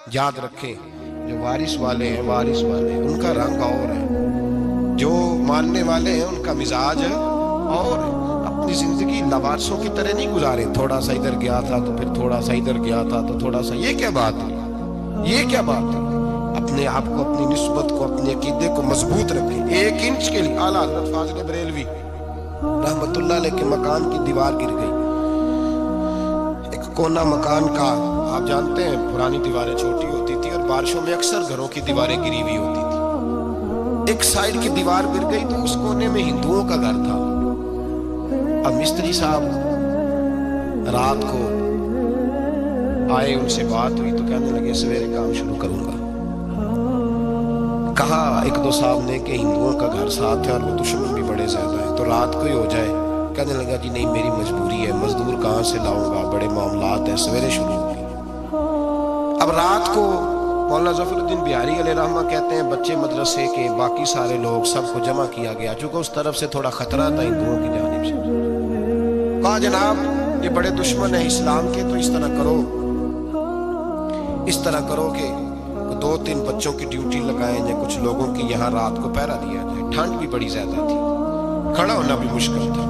یاد رکھیں جو وارث والے ہیں ان کا رنگ اور ہے، جو ماننے والے ہیں ان کا مزاج اور ہے۔ اپنی زندگی لوارثوں کی طرح نہیں گزارے، تھوڑا سا ادھر گیا تھا تو پھر تھوڑا سا ادھر گیا تھا تو تھوڑا سا، یہ کیا بات ہے؟ یہ کیا بات ہے؟ اپنے آپ کو، اپنی نسبت کو، اپنے عقیدے کو مضبوط رکھیں۔ 1 انچ کے لیے اعلیٰ حضرت فاضل بریلوی رحمت اللہ علیہ کے مکان کی دیوار گر گئی، ایک کونا مکان کا، آپ جانتے ہیں پرانی دیواریں چھوٹی ہوتی تھی اور بارشوں میں اکثر گھروں کی دیواریں گری ہوئی ہوتی تھی، ایک سائڈ کی دیوار گر گئی تو اس کونے میں ہندوؤں کا گھر تھا۔ اب مستری صاحب رات کو آئے، ان سے بات ہوئی تو کہنے لگے سویرے کام شروع کروں گا۔ کہا 1-2 صاحب نے کہ ہندوؤں کا گھر ساتھ ہے اور وہ دشمن بھی بڑے زیادہ ہیں، تو رات کو ہی ہو جائے۔ کہنے لگا جی نہیں، میری مجبوری ہے، مزدور کہاں سے لاؤں گا، بڑے معاملات ہیں، سویرے شروع ہوگی۔ اب رات کو مولانا ظفر الدین بہاری علیہ رحمہ کہتے ہیں بچے مدرسے کے، باقی سارے لوگ، سب کو جمع کیا گیا، چونکہ اس طرف سے تھوڑا خطرہ تھا ہندوؤں کی جانب سے۔ کہا جناب یہ بڑے دشمن ہیں اسلام کے، تو اس طرح کرو کہ 2-3 بچوں کی ڈیوٹی لگائیں یا کچھ لوگوں کی یہاں رات کو پہرا دیا جائے۔ ٹھنڈ بھی بڑی زیادہ تھی، کھڑا ہونا بھی مشکل تھا۔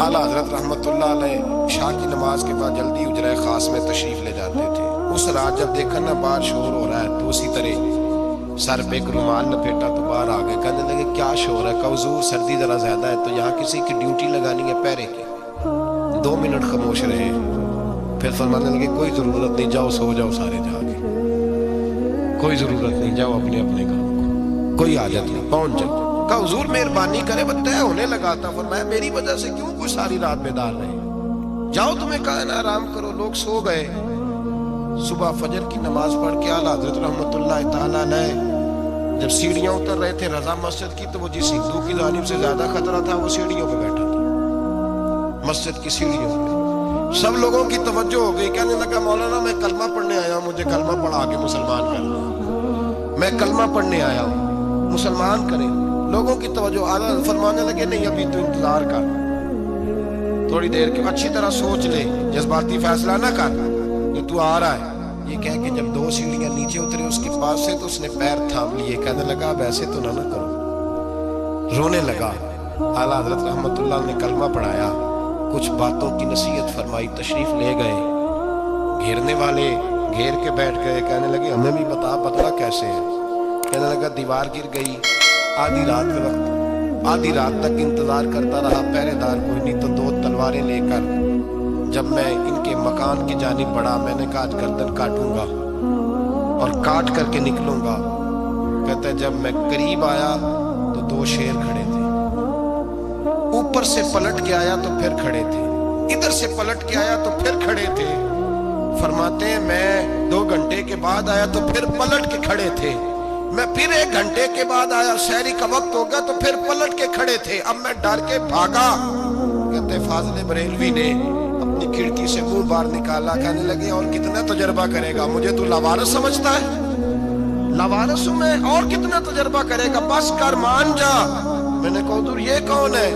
اعلیٰ حضرت رحمت اللہ علیہ عشاء کی نماز کے بعد جلدی حجرہ خاص میں تشریف لے جاتے تھے۔ اس رات جب دیکھا نا باہر شور ہو رہا ہے تو اسی طرح سر پہ ایک رومال لپیٹا تو باہر آ گئے، کہنے لگے کیا شور ہے؟ کہ حضور سردی ذرا زیادہ ہے تو یہاں کسی کی ڈیوٹی لگانی ہے پہرے کی۔ 2 منٹ خاموش رہے، پھر فرمانے لگے کوئی ضرورت نہیں، جاؤ سو جاؤ سارے جا کے، کوئی ضرورت نہیں، جاؤ اپنے اپنے کام کو، کوئی حاجت نہیں، پہنچ جاؤ۔ کہا حضور مہربانی کرے، طے ہونے لگا تھا۔ فرمایا میری وجہ سے کیوں کوئی ساری رات بیدار رہے؟ جاؤ تمہیں کہا نا آرام کرو۔ لوگ سو گئے۔ صبح فجر کی نماز پڑھ کے اعلیٰ حضرت رحمت اللہ تعالیٰ علیہ جب سیڑھیاں اتر رہے تھے رضا مسجد کی، تو وہ جس ہندو کی جانب سے زیادہ خطرہ تھا وہ سیڑھیوں پہ بیٹھا تھا، مسجد کی سیڑھیوں پہ۔ سب لوگوں کی توجہ ہو گئی، کہنے لگا مولانا میں کلمہ پڑھنے آیا ہوں، مجھے کلمہ پڑھا کے مسلمان کرنا، میں کلمہ پڑھنے آیا ہوں، مسلمان کرے۔ لوگوں کی توجہ، اعلیٰ فرمانے لگے نہیں ابھی تو انتظار کر، تھوڑی دیر کے، اچھی طرح سوچ لے، جذباتی فیصلہ نہ کر کہ تو آ رہا ہے۔ یہ کہہ کے جب 2 سیڑھیاں نیچے اترے اس کے پاس سے تو اس نے پیر تھام لیے، کہنے لگا اب ایسے تو نہ کرو، رونے لگا۔ اعلیٰ حضرت رحمت اللہ نے کلمہ پڑھایا، کچھ باتوں کی نصیحت فرمائی، تشریف لے گئے۔ گھیرنے والے گھیر کے بیٹھ گئے، کہنے لگے ہمیں بھی بتلا کیسے ہے؟ کہنے لگا دیوار گر گئی، آدھی رات کے وقت، آدھی رات تک انتظار کرتا رہا، پہرے دار کوئی نہیں، تو 2 تلواریں لے کر جب میں ان کے مکان کی جانب بڑھا، میں نے کہا آج گردن کاٹوں گا اور کاٹ کر کے نکلوں گا۔ کہتا ہے جب میں قریب آیا تو 2 شیر کھڑے تھے، اوپر سے پلٹ کے آیا تو پھر کھڑے تھے، ادھر سے پلٹ کے آیا تو پھر کھڑے تھے۔ فرماتے ہیں میں 2 گھنٹے کے بعد آیا تو پھر پلٹ کے کھڑے تھے، میں پھر 1 گھنٹے کے بعد آیا، سحری کا وقت ہو گیا تو پھر پلٹ کے کھڑے تھے، اب میں ڈر کے بھاگا۔ کہتے فاضل بریلوی نے اپنی کھڑکی سے منہ باہر نکالا، کہنے لگے اور کتنا تجربہ کرے گا؟ مجھے تو لاوارث سمجھتا ہے؟ لاوارث ہوں میں، اور کتنا تجربہ کرے گا؟ بس کر، مان جا۔ میں نے کہا حضور یہ کون ہے؟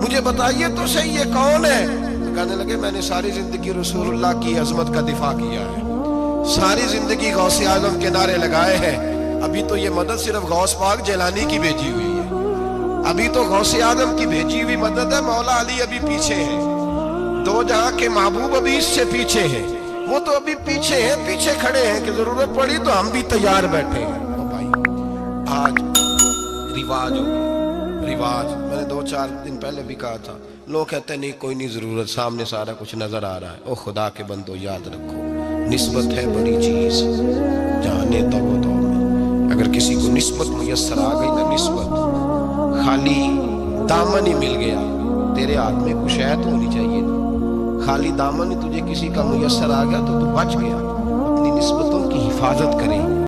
مجھے بتائیے تو صحیح یہ کون ہے؟ تو کہنے لگے میں نے ساری زندگی رسول اللہ کی عظمت کا دفاع کیا ہے، ساری زندگی غوث اعظم کے نعرے لگائے ہیں، ابھی تو یہ مدد صرف غوث پاک جیلانی کی بھیجی ہوئی ہے، ابھی تو غوث اعظم کی بھیجی ہوئی مدد ہے، مولا علی ابھی پیچھے ہے، 2 جہاں کے محبوب ابھی اس سے پیچھے ہیں، وہ تو ابھی پیچھے ہیں، پیچھے کھڑے ہیں کہ ضرورت پڑی تو ہم بھی تیار بیٹھے ہیں۔ او بھائی آج رواج ہو گیا، رواج، میں نے 2-4 دن پہلے بھی کہا تھا، لوگ کہتے ہیں نہیں کوئی نہیں ضرورت، سامنے سارا کچھ نظر آ رہا ہے۔ او خدا کے بندو یاد رکھو، نسبت ہے بڑی چیز، جانے تو میں اگر کسی کو نسبت میسر آ گئی نا، نسبت، خالی دامن ہی مل گیا، تیرے ہاتھ میں کچھ ہے تو ہونی چاہیے نا، خالی دامن ہی تجھے کسی کا میسر آ گیا تو بچ گیا۔ اپنی نسبتوں کی حفاظت کریں۔